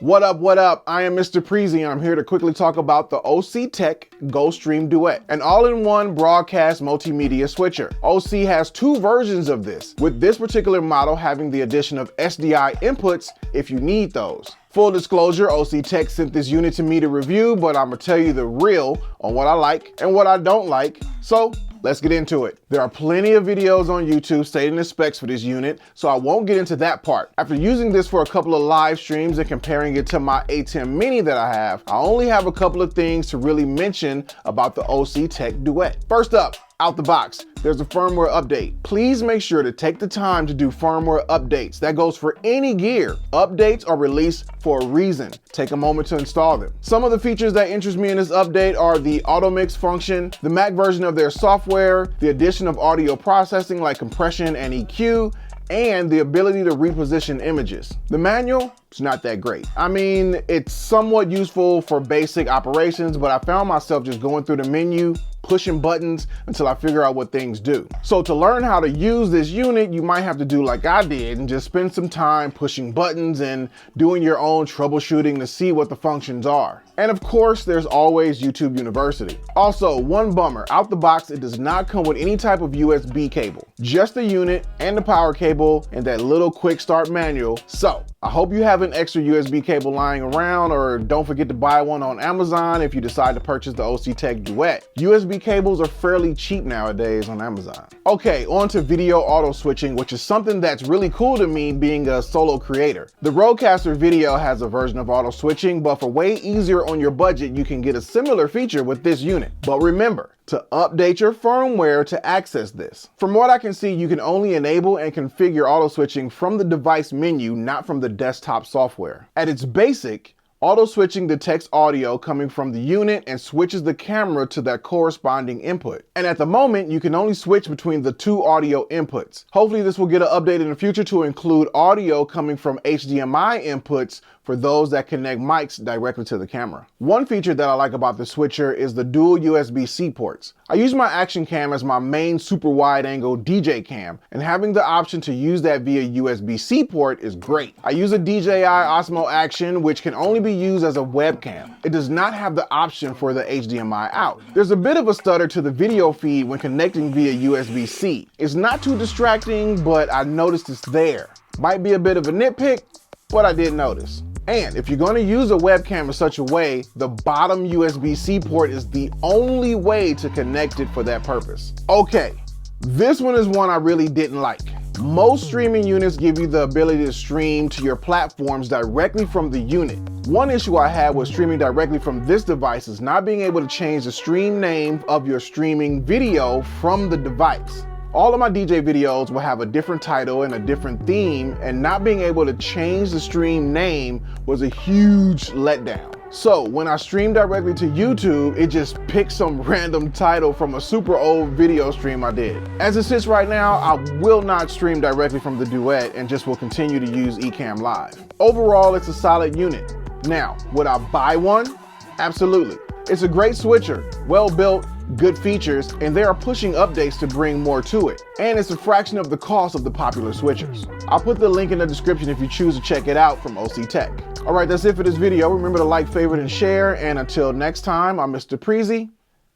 What up, what up? I am Mr. Preezy and I'm here to quickly talk about the OSEE Tech GoStream Duet, an all-in-one broadcast multimedia switcher. OSEE has two versions of this, with this particular model having the addition of SDI inputs if you need those. Full disclosure, OSEE Tech sent this unit to me to review, but I'm gonna tell you the real on what I like and what I don't like. So let's get into it. There are plenty of videos on YouTube stating the specs for this unit, so I won't get into that part. After using this for a couple of live streams and comparing it to my A10 Mini that I have, I only have a couple of things to really mention about the OSEE Tech Duet. First up, out the box, there's a firmware update. Please make sure to take the time to do firmware updates. That goes for any gear. Updates are released for a reason. Take a moment to install them. Some of the features that interest me in this update are the auto mix function, the Mac version of their software, the addition of audio processing like compression and EQ, and the ability to reposition images. The manual, it's not that great. I mean, it's somewhat useful for basic operations, but I found myself just going through the menu, pushing buttons until I figure out what things do. So to learn how to use this unit, you might have to do like I did and just spend some time pushing buttons and doing your own troubleshooting to see what the functions are. And of course, there's always YouTube University. Also, one bummer, out the box, it does not come with any type of USB cable, just the unit and the power cable and that little quick start manual. So I hope you have an extra USB cable lying around, or don't forget to buy one on Amazon if you decide to purchase the OSEE Tech Duet. USB cables are fairly cheap nowadays on Amazon. Okay, on to video auto switching, which is something that's really cool to me being a solo creator. The Rodecaster Video has a version of auto switching, but for way easier on your budget, you can get a similar feature with this unit. But remember to update your firmware to access this. From what I can see, you can only enable and configure auto switching from the device menu, not from the desktop software. At its basic, auto switching detects audio coming from the unit and switches the camera to that corresponding input. And at the moment, you can only switch between the two audio inputs. Hopefully this will get an update in the future to include audio coming from HDMI inputs for those that connect mics directly to the camera. One feature that I like about the switcher is the dual USB-C ports. I use my action cam as my main super wide angle DJ cam, and having the option to use that via USB-C port is great. I use a DJI Osmo Action, which can only be used as a webcam. It does not have the option for the HDMI out. There's a bit of a stutter to the video feed when connecting via USB-C. It's not too distracting, but I noticed it's there. Might be a bit of a nitpick, but I did notice. And if you're going to use a webcam in such a way, the bottom USB-C port is the only way to connect it for that purpose. Okay, this one is one I really didn't like. Most streaming units give you the ability to stream to your platforms directly from the unit. One issue I had with streaming directly from this device is not being able to change the stream name of your streaming video from the device. All of my DJ videos will have a different title and a different theme, and not being able to change the stream name was a huge letdown. So when I stream directly to YouTube, it just picked some random title from a super old video stream I did. As it sits right now, I will not stream directly from the Duet and just will continue to use Ecamm Live. Overall, it's a solid unit. Now, would I buy one? Absolutely. It's a great switcher, well built, good features, and they are pushing updates to bring more to it. And it's a fraction of the cost of the popular switchers. I'll put the link in the description if you choose to check it out from OSEE Tech. All right, that's it for this video. Remember to like, favorite, and share. And until next time, I'm Mr. Preezy.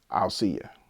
I'll see you.